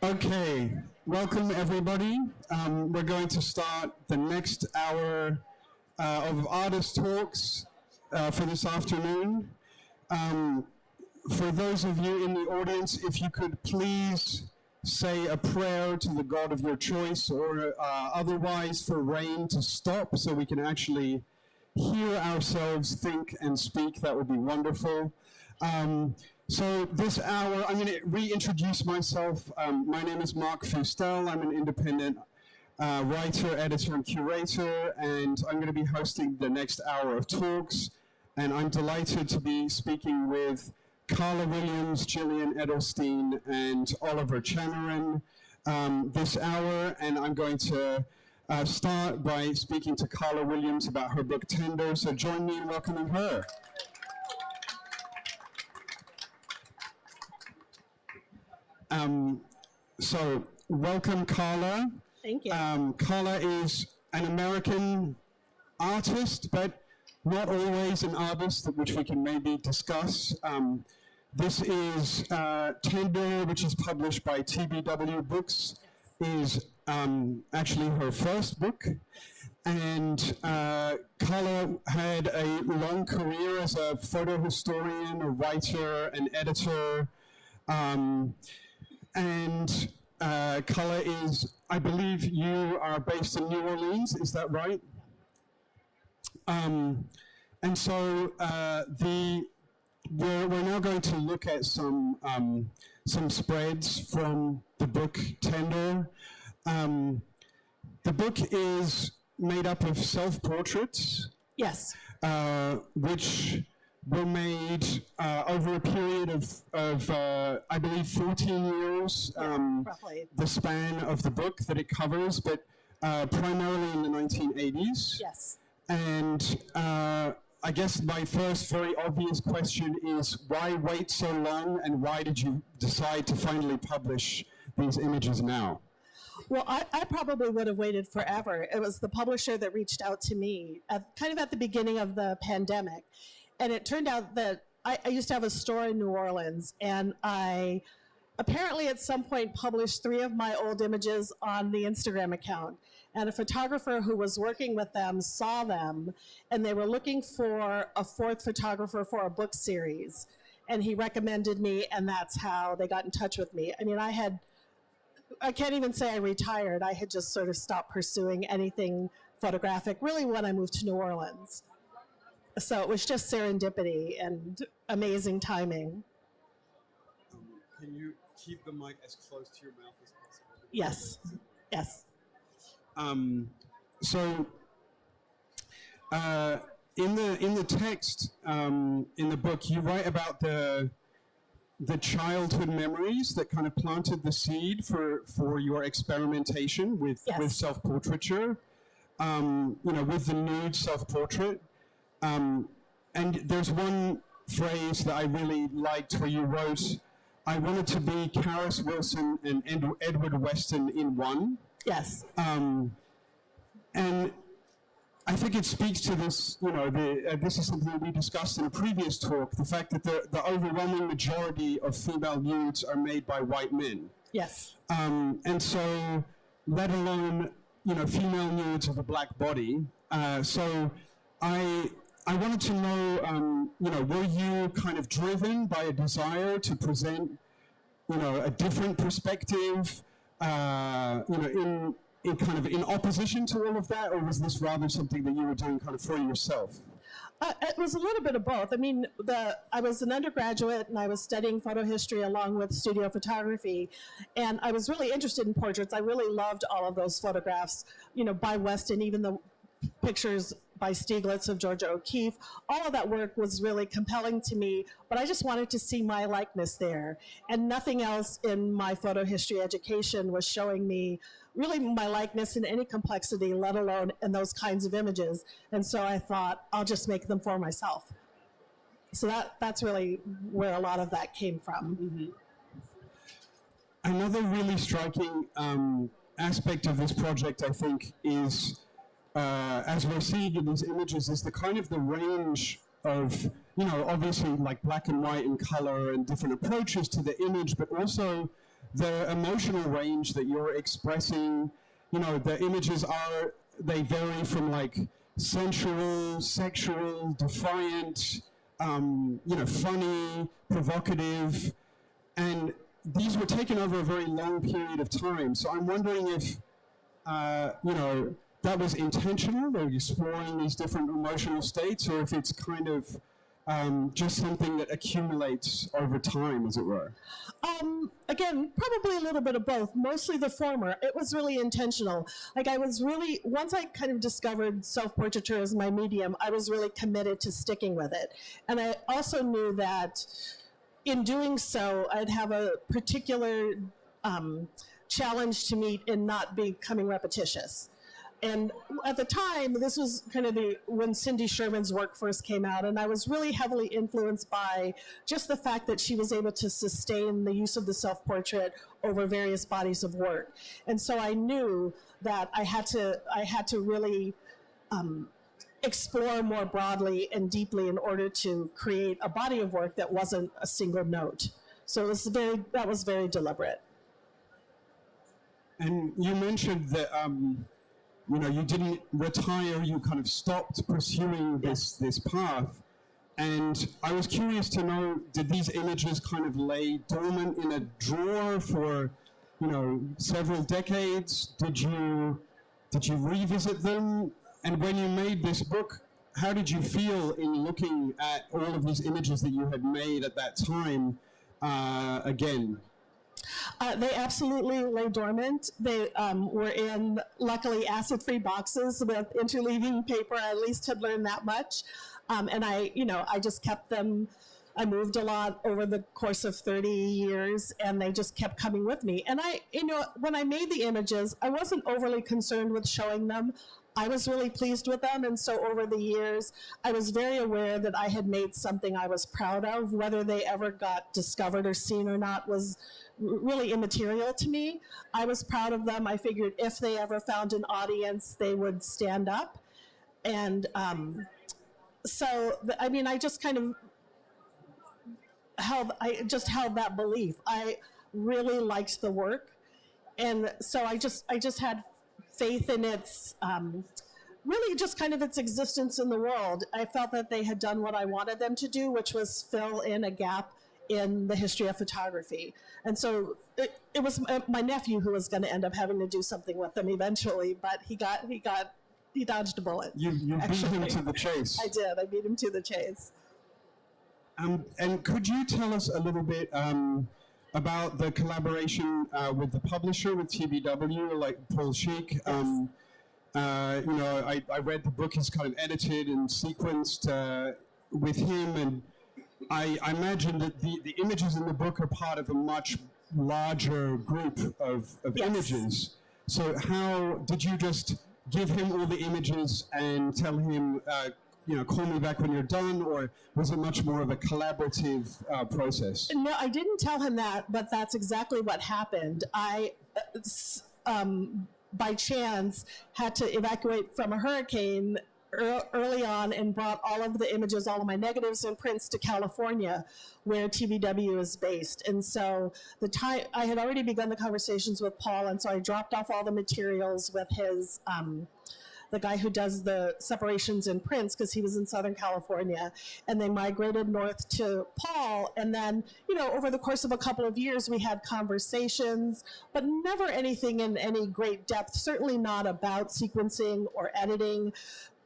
Okay, welcome everybody. We're going to start the next hour of artist talks for this afternoon. For those of you in the audience, if you could please say a prayer to the God of your choice, or otherwise for rain to stop so we can actually hear ourselves think and speak, that would be wonderful. So this hour, I'm going to reintroduce myself. My name is Mark Fustel. I'm an independent writer, editor, and curator, and I'm going to be hosting the next hour of talks. And I'm delighted to be speaking with Carla Williams, Gillian Edelstein, and Oliver Cheneran this hour. And I'm going to start by speaking to Carla Williams about her book Tender. So join me in welcoming her. So welcome, Carla. Thank you. Carla is an American artist, but not always an artist, which we can maybe discuss. This is Tender, which is published by TBW Books, is actually her first book. And Carla had a long career as a photo historian, a writer, an editor. And Carla is, I believe you are based in New Orleans, is that right? And so we're now going to look at some spreads from the book Tender. The book is made up of self-portraits. Yes. Which were made over a period of I believe, 14 years, roughly. The span of the book that it covers, but primarily in the 1980s. Yes. And I guess my first very obvious question is, why wait so long, and why did you decide to finally publish these images now? Well, I probably would have waited forever. It was the publisher that reached out to me kind of at the beginning of the pandemic. And it turned out that I used to have a store in New Orleans, and I apparently at some point published 3 of my old images on the Instagram account. And a photographer who was working with them saw them, and they were looking for a 4th photographer for a book series. And he recommended me, and that's how they got in touch with me. I mean, I can't even say I retired. I had just sort of stopped pursuing anything photographic, really, when I moved to New Orleans. So it was just serendipity and amazing timing. Can you keep the mic as close to your mouth as possible? Yes, yes. So in the text in the book, you write about the childhood memories that kind of planted the seed for your experimentation with self-portraiture, with the nude self-portrait. And there's one phrase that I really liked where you wrote, "I wanted to be Karis Wilson and Edward Weston in one." Yes. And I think it speaks to this, this is something that we discussed in a previous talk, the fact that the overwhelming majority of female nudes are made by white men. Yes. And so, let alone, female nudes of a black body. So I wanted to know, were you kind of driven by a desire to present, a different perspective, in opposition to all of that, or was this rather something that you were doing kind of for yourself? It was a little bit of both. I mean, I was an undergraduate and I was studying photo history along with studio photography, and I was really interested in portraits. I really loved all of those photographs, by Weston, even the pictures by Stieglitz of Georgia O'Keeffe. All of that work was really compelling to me, but I just wanted to see my likeness there. And nothing else in my photo history education was showing me really my likeness in any complexity, let alone in those kinds of images. And so I thought, I'll just make them for myself. So that's really where a lot of that came from. Mm-hmm. Another really striking aspect of this project, I think, is as we're seeing in these images, is the kind of the range of, obviously like black and white and color and different approaches to the image, but also the emotional range that you're expressing, you know, the images they vary from like sensual, sexual, defiant, you know, funny, provocative, and these were taken over a very long period of time. So I'm wondering if, you know, that was intentional, they're exploring these different emotional states, or if it's kind of just something that accumulates over time, as it were. Again, probably a little bit of both, mostly the former. It was really intentional. Like I was really, once I kind of discovered self-portraiture as my medium, I was really committed to sticking with it. And I also knew that in doing so, I'd have a particular challenge to meet in not becoming repetitious. And at the time, this was kind of when Cindy Sherman's work first came out, and I was really heavily influenced by just the fact that she was able to sustain the use of the self-portrait over various bodies of work. And so I knew that I had to really explore more broadly and deeply in order to create a body of work that wasn't a single note. So that was very deliberate. And you mentioned that you know, you didn't retire, you kind of stopped pursuing this path. And I was curious to know, did these images kind of lay dormant in a drawer for, you know, several decades? Did you revisit them? And when you made this book, how did you feel in looking at all of these images that you had made at that time again? They absolutely lay dormant. They were in, luckily, acid-free boxes with interleaving paper. I at least had learned that much. And I just kept them. I moved a lot over the course of 30 years, and they just kept coming with me. And when I made the images, I wasn't overly concerned with showing them. I was really pleased with them, and so over the years, I was very aware that I had made something I was proud of. Whether they ever got discovered or seen or not was really immaterial to me. I was proud of them. I figured if they ever found an audience, they would stand up. And I just kind of held that belief. I really liked the work, and so I just had faith in its really just kind of its existence in the world. I felt that they had done what I wanted them to do, which was fill in a gap in the history of photography. And so it was my nephew who was going to end up having to do something with them eventually, but he dodged a bullet. You beat him to the chase. I did. I beat him to the chase. And could you tell us a little bit about the collaboration with the publisher, with TBW, like Paul Schick? Yes. I read the book is kind of edited and sequenced with him, and I imagine that the images in the book are part of a much larger group of Yes. images. So how did you just give him all the images and tell him, call me back when you're done, or was it much more of a collaborative process? No, I didn't tell him that, but that's exactly what happened. I, by chance, had to evacuate from a hurricane early on and brought all of the images, all of my negatives and prints to California, where TBW is based. And so I had already begun the conversations with Paul, and so I dropped off all the materials with his, the guy who does the separations and prints, because he was in Southern California, and they migrated north to Paul. And then, over the course of a couple of years, we had conversations, but never anything in any great depth, certainly not about sequencing or editing.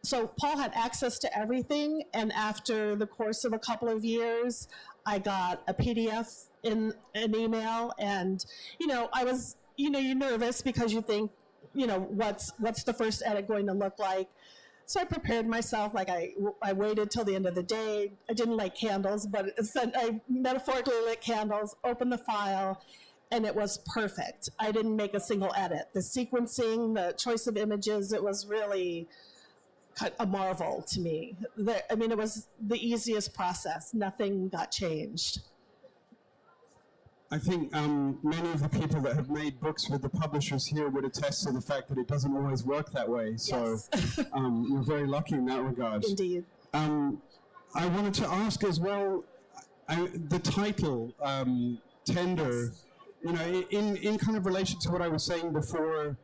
So Paul had access to everything, and after the course of a couple of years, I got a PDF in an email, and, I was, you're nervous because you think, what's the first edit going to look like? So I prepared myself, like I waited till the end of the day. I didn't light candles, but I metaphorically lit candles, opened the file, and it was perfect. I didn't make a single edit. The sequencing, the choice of images, it was really a marvel to me. It was the easiest process. Nothing got changed. I think many of the people that have made books with the publishers here would attest to the fact that it doesn't always work that way. So Yes. You're very lucky in that regard. Indeed. I wanted to ask as well, the title, Tender, you know, in kind of relation to what I was saying before,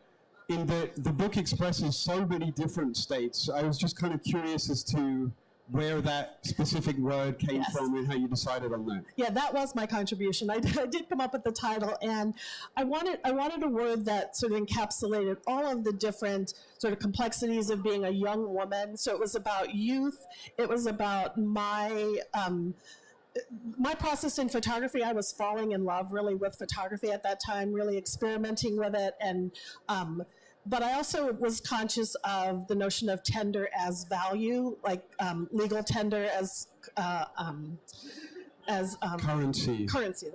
in that the book expresses so many different states, I was just kind of curious as to where that specific word came Yes. from and how you decided on that. Yeah, that was my contribution. I did come up with the title, and I wanted a word that sort of encapsulated all of the different sort of complexities of being a young woman. So it was about youth. It was about my process in photography. I was falling in love really with photography at that time, really experimenting with it, and but I also was conscious of the notion of tender as value, like legal tender as Currency. Currency.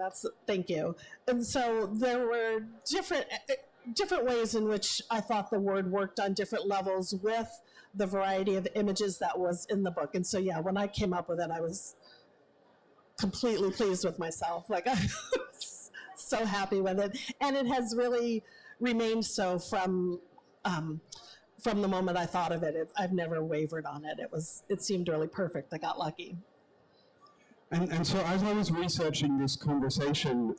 Thank you. And so there were different ways in which I thought the word worked on different levels with the variety of images that was in the book. And so yeah, when I came up with it, I was completely pleased with myself. Like I was so happy with it, and it has really remained so from the moment I thought of it. I've never wavered on it. It seemed really perfect. I got lucky. And so as I was researching this conversation,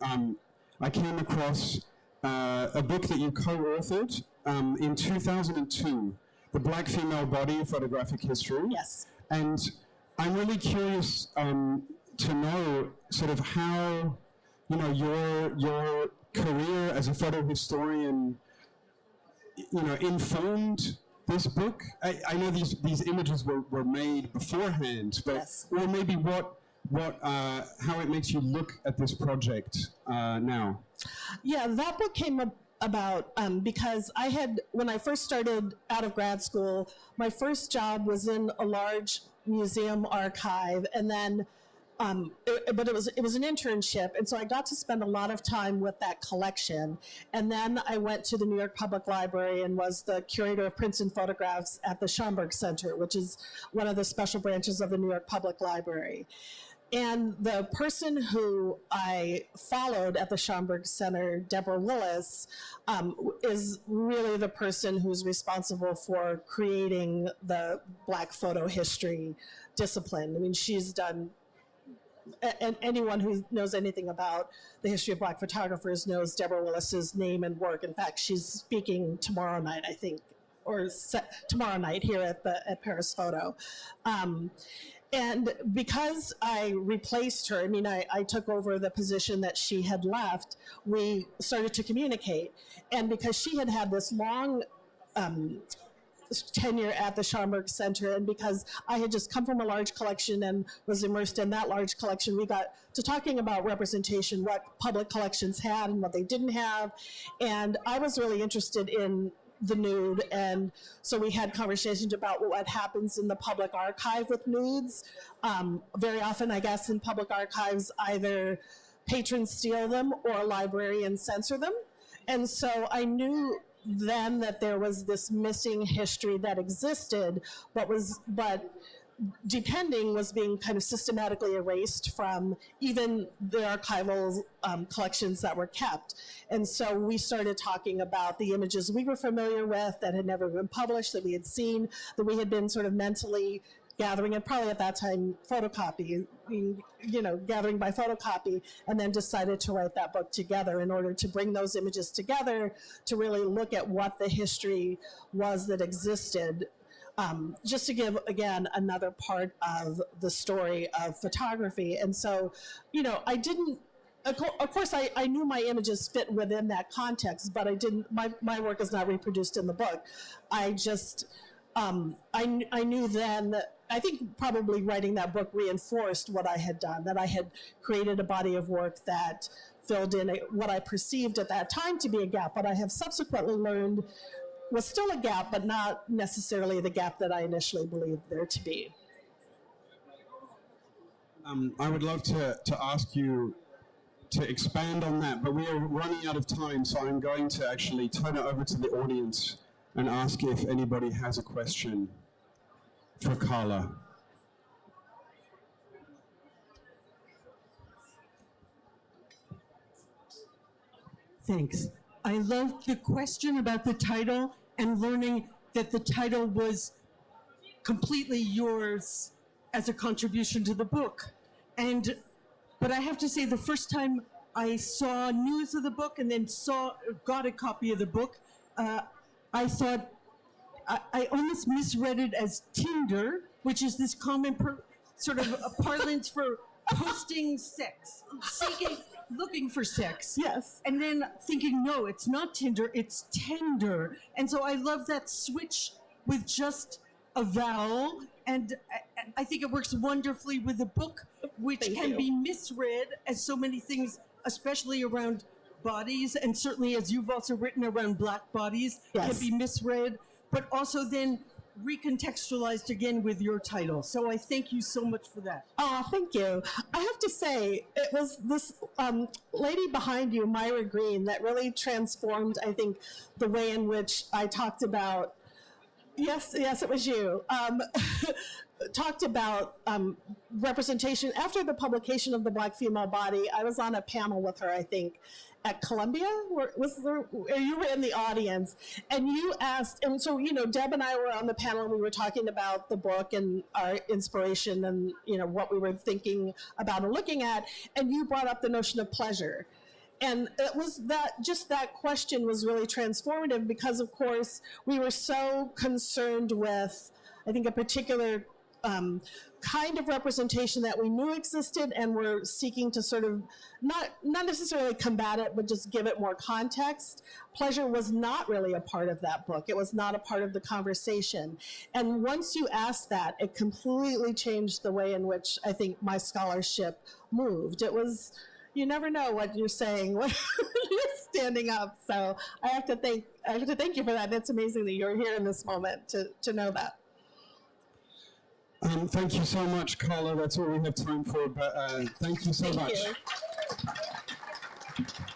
I came across a book that you co-authored in 2002, The Black Female Body, Photographic History. Yes. And I'm really curious to know sort of how, you know, your career as a photo historian, you know, informed this book. I know these images were made beforehand, but Yes. or maybe how it makes you look at this project now. Yeah, that book came about because when I first started out of grad school, my first job was in a large museum archive, and then but it was an internship, and so I got to spend a lot of time with that collection. And then I went to the New York Public Library and was the curator of prints and photographs at the Schomburg Center, which is one of the special branches of the New York Public Library. And the person who I followed at the Schomburg Center, Deborah Willis, is really the person who's responsible for creating the Black photo history discipline. I mean, she's done, and anyone who knows anything about the history of Black photographers knows Deborah Willis's name and work. In fact, she's speaking tomorrow night, I think, or tomorrow night here at Paris Photo. And because I replaced her, I mean, I took over the position that she had left, we started to communicate. And because she had this long tenure at the Schomburg Center, and because I had just come from a large collection and was immersed in that large collection, we got to talking about representation, what public collections had and what they didn't have. And I was really interested in the nude, and so we had conversations about what happens in the public archive with nudes. Very often, I guess, in public archives, either patrons steal them or librarians censor them. And so I knew then that there was this missing history that existed, but depending was being kind of systematically erased from even the archival collections that were kept. And so we started talking about the images we were familiar with that had never been published, that we had seen, that we had been sort of mentally gathering, and probably at that time photocopy, gathering by photocopy, and then decided to write that book together in order to bring those images together to really look at what the history was that existed. Just to give, again, another part of the story of photography. And so, I didn't, of course, I knew my images fit within that context, but I didn't, my work is not reproduced in the book. I just, I knew then that, I think probably writing that book reinforced what I had done, that I had created a body of work that filled in what I perceived at that time to be a gap, but I have subsequently learned was still a gap, but not necessarily the gap that I initially believed there to be. I would love to ask you to expand on that, but we are running out of time, so I'm going to actually turn it over to the audience and ask if anybody has a question for Carla. Thanks. I loved the question about the title and learning that the title was completely yours as a contribution to the book. But I have to say, the first time I saw news of the book and then got a copy of the book, I thought I almost misread it as Tinder, which is this common sort of a parlance for posting sex, looking for sex. Yes. And then thinking, no, it's not Tinder, it's tender. And so I love that switch with just a vowel. And I think it works wonderfully with the book, which Thank can you. be misread as so many things, especially around bodies, and certainly as you've also written around Black bodies, Yes. can be misread, but also then recontextualized again with your title. So I thank you so much for that. Oh, thank you. I have to say, it was this lady behind you, Myra Green, that really transformed, I think, the way in which I talked about, yes, it was you, talked about representation. After the publication of The Black Female Body, I was on a panel with her, I think, at Columbia, you were in the audience, and you asked, and so, Deb and I were on the panel, and we were talking about the book and our inspiration and, what we were thinking about and looking at, and you brought up the notion of pleasure. And it was that question was really transformative because, of course, we were so concerned with, I think, a particular kind of representation that we knew existed, and we're seeking to sort of not necessarily combat it, but just give it more context. Pleasure was not really a part of that book. It was not a part of the conversation. And once you asked that, it completely changed the way in which I think my scholarship moved. It was, you never know what you're saying when you're standing up. So I have to thank you for that. It's amazing that you're here in this moment to know that. Thank you so much, Carla. That's all we have time for, but thank you so much. Thank you.